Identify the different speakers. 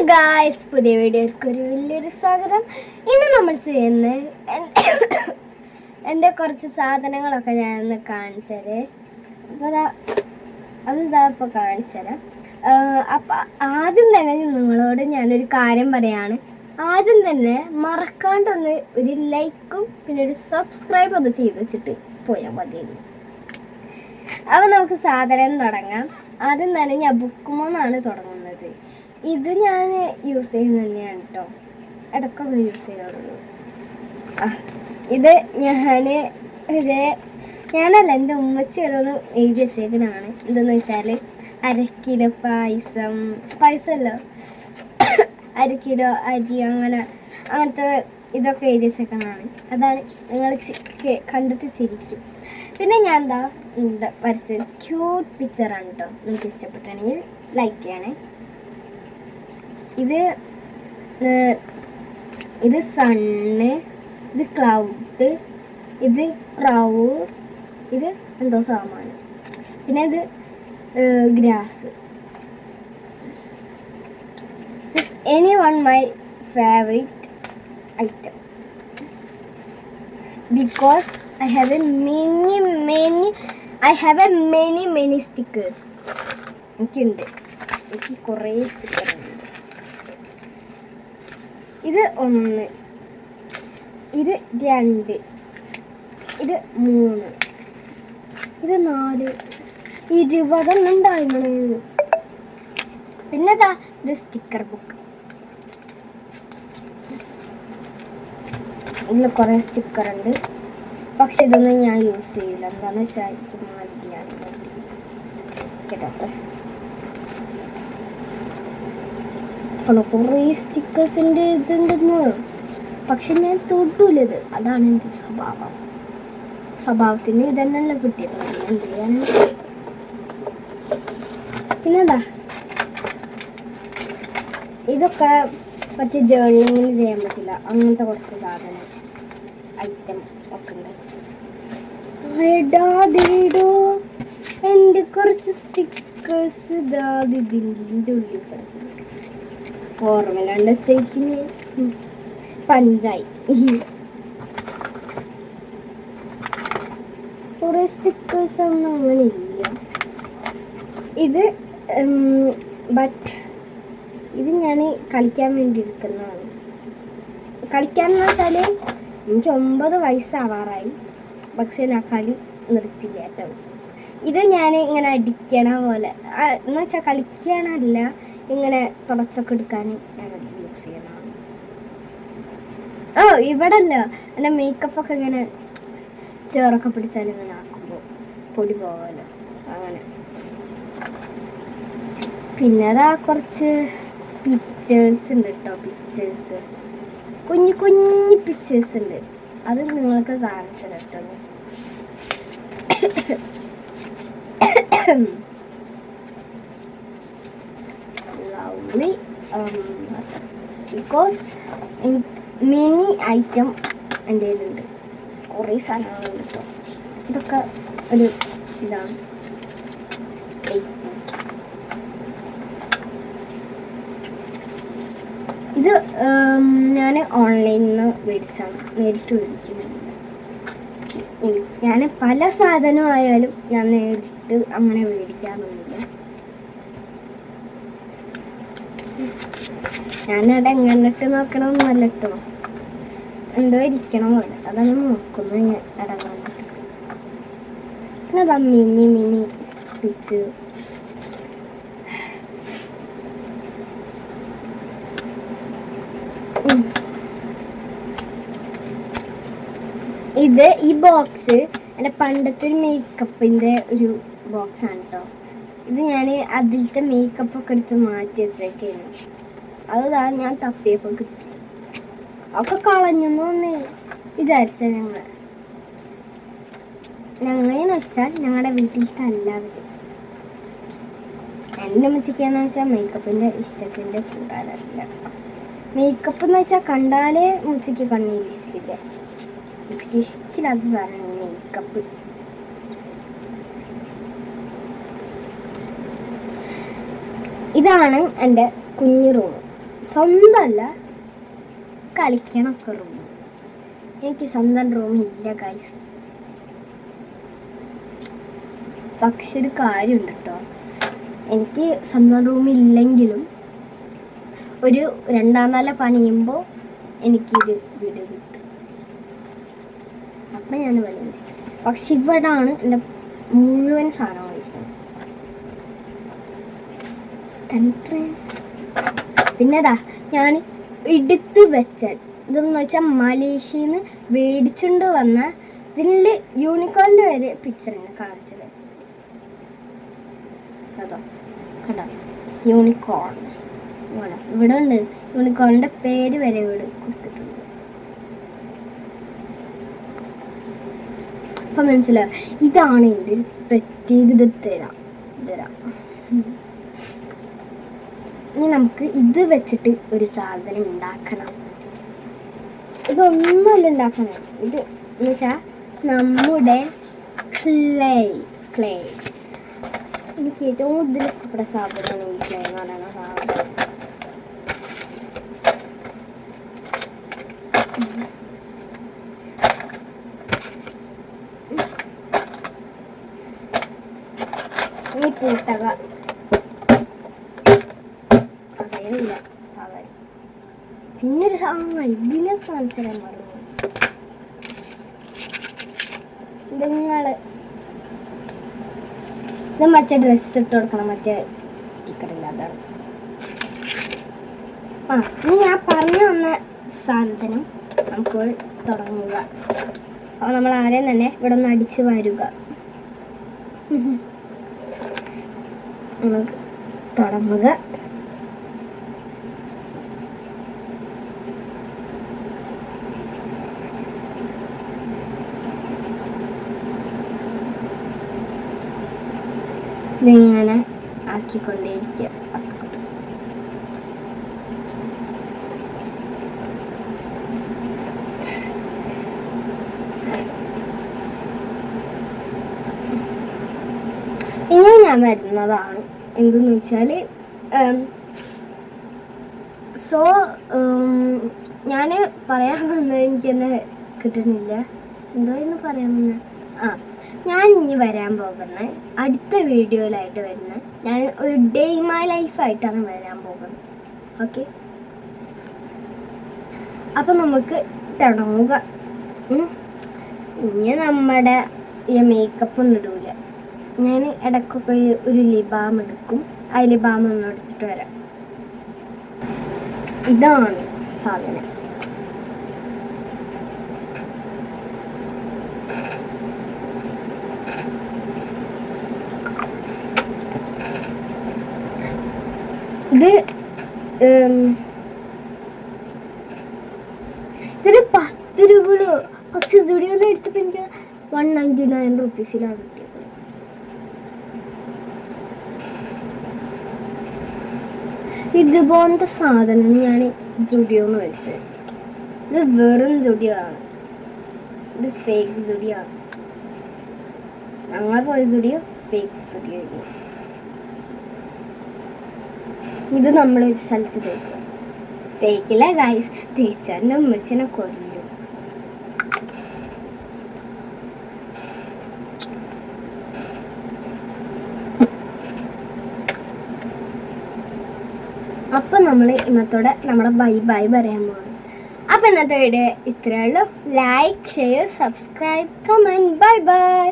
Speaker 1: Guys, പുതിയ വീഡിയോക്ക് ഒരു വലിയൊരു സ്വാഗതം. ഇന്ന് നമ്മൾ ചെയ്യുന്നത് എൻ്റെ കുറച്ച് സാധനങ്ങളൊക്കെ ഞാനൊന്ന് കാണിച്ചത്. അപ്പോൾ അതിതാ ഇപ്പോൾ കാണിച്ചുതരാം. അപ്പം ആദ്യം തന്നെ നിങ്ങളോട് ഞാനൊരു കാര്യം പറയാണ്. ആദ്യം തന്നെ മറക്കാണ്ടൊന്ന് ഒരു ലൈക്കും പിന്നെ ഒരു സബ്സ്ക്രൈബ് ഒന്ന് ചെയ്ത് വെച്ചിട്ട് പോയാൽ മതിയായിരുന്നു. അപ്പോൾ നമുക്ക് സാധനം തുടങ്ങാം. ആദ്യം തന്നെ ഞാൻ ബുക്കുമെന്നാണ് തുടങ്ങുന്നത്. ഇത് ഞാൻ യൂസ് ചെയ്യുന്നത് തന്നെയാണ് കേട്ടോ, ഇടയ്ക്കൊക്കെ യൂസ് ചെയ്യാറുള്ളൂ. ഇത് ഞാനല്ല, എൻ്റെ ഉമ്മച്ചി ഓരോന്ന് എഴുതി വെച്ചേക്കുന്നതാണ്. എന്തെന്ന് വെച്ചാൽ 1/2 കിലോ പായസമല്ലോ, 1/2 കിലോ അരി, അങ്ങനത്തെ ഇതൊക്കെ എഴുതി വെച്ചേക്കുന്നതാണ്. അതാണ് നിങ്ങൾ കണ്ടിട്ട് ചിരിക്കും. പിന്നെ ഞാൻ വരച്ചത് ക്യൂട്ട് പിക്ചറാണ് കേട്ടോ. നിങ്ങൾക്ക് ഇഷ്ടപ്പെട്ടാണെങ്കിൽ ലൈക്ക് ചെയ്യണേ. ഇത് സണ്ണ്, ഇത് ക്ലൗഡ്, ഇത് ക്രൗ, ഇത് എന്തോ സാമാനം, പിന്നെ ഇത് grass. This any one my favourite item because I have many stickers. എനിക്ക് കുറേ സ്റ്റിക്കർ ഉണ്ട്. ഇത് 1, ഇത് 2, ഇത് 3, ഇത് 4, 20 ഉണ്ടായിരുന്നു. പിന്നെ ഒരു സ്റ്റിക്കർ ബുക്ക്. ഇതിൽ കുറേ സ്റ്റിക്കർ ഉണ്ട്, പക്ഷെ ഇതൊന്നും ഞാൻ യൂസ് ചെയ്യില്ല. എന്താണെന്ന് വെച്ചാൽ എനിക്ക് മടിയാണ് കേട്ടോ. കുറേ സ്റ്റിക്കേഴ്സിൻ്റെ ഇതുണ്ടെന്ന്, പക്ഷെ ഞാൻ തൊട്ടൂലത്. അതാണ് എൻ്റെ സ്വഭാവത്തിന് ഇതന്നെയല്ല കിട്ടിയത്. എന്ത് ചെയ്യാൻ. പിന്നെന്താ, ഇതൊക്കെ മറ്റേ ജേർണലിങ്ങിൽ ചെയ്യാൻ പറ്റില്ല, അങ്ങനത്തെ കുറച്ച് സാധനം ഐറ്റം ഒക്കെ ഉണ്ട്. എൻ്റെ കുറച്ച് സ്റ്റിക്കേഴ്സ് ഇതിൻ്റെ ഉള്ളിൽ കിടക്കുന്നുണ്ട്. ഓർമ്മയിലാണ്ട് വെച്ചിരിക്കുന്നത് പഞ്ചായി. കുറേ സ്റ്റിക്കേഴ്സ് ഒന്നും അങ്ങനെ ഇല്ല. ഇത് ഇത് ഞാൻ കളിക്കാൻ വേണ്ടി എടുക്കുന്നതാണ്. കളിക്കാനെന്ന് വെച്ചാൽ എനിക്ക് 9 വയസ്സാവാറായി, പക്ഷേ ഞാൻ കളി നിർത്തില്ല കേട്ടോ. ഇത് ഞാൻ ഇങ്ങനെ അടിക്കണ പോലെ എന്ന് വെച്ചാൽ കളിക്കാനല്ല, ഇങ്ങനെ തുടച്ചൊക്കെ എടുക്കാൻ ഞാൻ യൂസ് ചെയ്യണതാണ്. ഇവിടെ അല്ല, എൻ്റെ മേക്കപ്പൊക്കെ ഇങ്ങനെ ചേറൊക്കെ പിടിച്ചാൽ ഇങ്ങനെ ആക്കുമ്പോൾ പൊടി പോകാമല്ലോ, അങ്ങനെ. പിന്നെ കുറച്ച് പിക്ചേഴ്സ് ഉണ്ട് കേട്ടോ. കുഞ്ഞു പിക്ചേഴ്സ് ഉണ്ട്, അത് നിങ്ങൾക്ക് കാണിച്ചു കേട്ടോ. ലവ്ലി ബിക്കോസ് മിനി ഐറ്റം എൻ്റെ കയ്യിലുണ്ട്. കുറേ സാധനങ്ങളുണ്ട് കേട്ടോ. ഇതൊക്കെ ഒരു ഇതാണ്. ഇത് ഞാൻ ഓൺലൈനിൽ നിന്ന് മേടിച്ചാണ്, നേരിട്ട് മേടിക്കുന്നില്ല. ഞാൻ പല സാധനമായാലും ഞാൻ നേരിട്ട് അങ്ങനെ മേടിക്കാറൊന്നുമില്ല. ഞാനവിടെ എങ്ങനെട്ട് നോക്കണമെന്നല്ല കേട്ടോ, എന്തോ ഇരിക്കണം പോലെ അതാണ് നോക്കുന്നത് ഞാൻ അവിടെ കണ്ടിട്ട്. പിന്നെ അതാ മിനി പിച്ച്. ഈ ബോക്സ് എൻ്റെ പണ്ടത്തെ ഒരു മേക്കപ്പിൻ്റെ ഒരു ബോക്സാണ് കേട്ടോ. ഇത് ഞാൻ അതിലത്തെ മേക്കപ്പൊക്കെ എടുത്ത് മാറ്റി വെച്ചേക്കാണ്. അതാ ഞാൻ തപ്പിയപ്പോൾ കിട്ടി. ഒക്കെ കളഞ്ഞൊന്ന് വിചാരിച്ച ഞങ്ങളെന്ന് വെച്ചാൽ ഞങ്ങളുടെ വീട്ടിലത്തെ എല്ലാവരും. എൻ്റെ ഉമ്മച്ചിക്കാന്ന് വെച്ചാൽ മേക്കപ്പിൻ്റെ ഇഷ്ടത്തിൻ്റെ കൂടാറില്ല. മേക്കപ്പ് എന്ന് വെച്ചാൽ കണ്ടാലേ ഉമ്മച്ചിക്ക് കണ്ണീര് ഇഷ്ടമില്ല. എനിക്ക് ഇഷ്ടമില്ലാത്ത സാധനമാണ് മേക്കപ്പ്. ഇതാണ് എൻ്റെ കുഞ്ഞു റൂം. സ്വന്തമല്ല, കളിക്കണമൊക്കെ റൂം. എനിക്ക് സ്വന്തം റൂമില്ല ഗൈസ്. പക്ഷെ ഒരു കാര്യമുണ്ട് കേട്ടോ, എനിക്ക് സ്വന്തം റൂമില്ലെങ്കിലും ഒരു 2ാം നില പണിയുമ്പോൾ എനിക്കിത് വീട് കിട്ടും. അപ്പം ഞാൻ വലിയ പക്ഷെ ഇവിടാണ് എൻ്റെ മുഴുവൻ സാധനം ഇരിക്കുന്നത്. പിന്നെതാ ഞാൻ എടുത്ത് വെച്ച ഇതെന്ന് വെച്ചാൽ മലേഷ്യയിൽ നിന്ന് മേടിച്ചുകൊണ്ട് വന്ന ഇതിൽ യൂണിക്കോണിൻ്റെ വരെ പിക്ചറാണ് കാണിച്ചത്. അതോ കണ്ടോ, യൂണിക്കോൺ ഇവിടെ ഉണ്ട്. യൂണിക്കോണിൻ്റെ പേര് വരെ ഇവിടെ കൊടുത്തിട്ടുണ്ട്. അപ്പം മനസ്സിലാവും, ഇതാണ് എൻ്റെ പ്രത്യേകത. തരാം. ഇനി നമുക്ക് ഇത് വെച്ചിട്ട് ഒരു സാധനം ഉണ്ടാക്കണം. ഇതൊന്നുമല്ല ഉണ്ടാക്കണം, ഇത് എന്ന് വെച്ചാൽ നമ്മുടെ ക്ലേ. എനിക്ക് ഏറ്റവും കൂടുതൽ ഇഷ്ടപ്പെട്ട സാധനമാണ് ഈ ക്ലേ എന്ന് പറയുന്ന സാധനം. ഈ പൂട്ടക അറിയില്ല സാധാരണ. പിന്നൊരു സാധനം ഇതിനെ കാണിച്ചു തരാൻ പറഞ്ഞു. ഇത് മറ്റേ ഡ്രസ്സ് ഇട്ട് കൊടുക്കണം, മറ്റേ സ്റ്റിക്കറില്ല, അതാണ്. ഇനി ഞാൻ പറഞ്ഞു വന്ന സാധനം നമുക്ക് തുടങ്ങുക. അപ്പോൾ നമ്മൾ ആരെയും തന്നെ ഇവിടെ ഒന്ന് അടിച്ച് വരുക. നമുക്ക് തുടങ്ങുക. ഇതിങ്ങനെ ആക്കിക്കൊണ്ടേയിരിക്കുക. ഇനി ഞാൻ വരുന്നതാണ് എന്തെന്ന് വെച്ചാൽ, ഞാൻ പറയാൻ വന്നത് എനിക്ക് തന്നെ കിട്ടുന്നില്ല. എന്തോ എന്ന് പറയാൻ വന്ന ഞാൻ ഇനി വരാൻ പോകുന്നത് അടുത്ത വീഡിയോയിലായിട്ട് വരുന്നത് ഞാൻ ഒരു ഡേ ഇൻ മൈ ലൈഫായിട്ടാണ് വരാൻ പോകുന്നത്. ഓക്കെ, അപ്പം നമുക്ക് തുടങ്ങുക. ഇനി നമ്മുടെ ഈ മേക്കപ്പ് ഒന്നും ഇടൂല. ഞാൻ ഇടയ്ക്കൊക്കെ ഒരു ലിബാം എടുക്കും. ആ ലിബാം ഒന്ന് എടുത്തിട്ട് വരാം. ഇതാണ് സാധനം. ഇതിന് 10 രൂപയോ, പക്ഷെ സ്റ്റുഡിയോന്ന് അടിച്ചപ്പോൾ എനിക്ക് 199 റുപ്പീസിലാണ് കിട്ടിയത്. ഇതുപോലത്തെ സാധനം ഞാൻ സ്റ്റുഡിയോന്ന് മേടിച്ചത്. ഇത് വെറും സ്റ്റുഡിയോ ആണ്, ഇത് ഫേക്ക് സ്റ്റുഡിയോ ആണ്. ഞങ്ങൾ പോയ സ്റ്റുഡിയോ ഫേക്ക് സ്റ്റുഡിയോ ആയിരുന്നു. ഇത് നമ്മൾ ഒരു സ്ഥലത്ത് തേക്കില്ല ഗൈസ്, തേച്ചാൻ്റെ ഉമ്മച്ചിനെ കൊല്ലും. അപ്പം നമ്മൾ ഇന്നത്തോടെ നമ്മുടെ ബൈ പറയാൻ പോകുന്നു. അപ്പം ഇന്നത്തെ വീഡിയോ ഇത്രയേ ഉള്ളൂ. Like, share, subscribe, comment. By.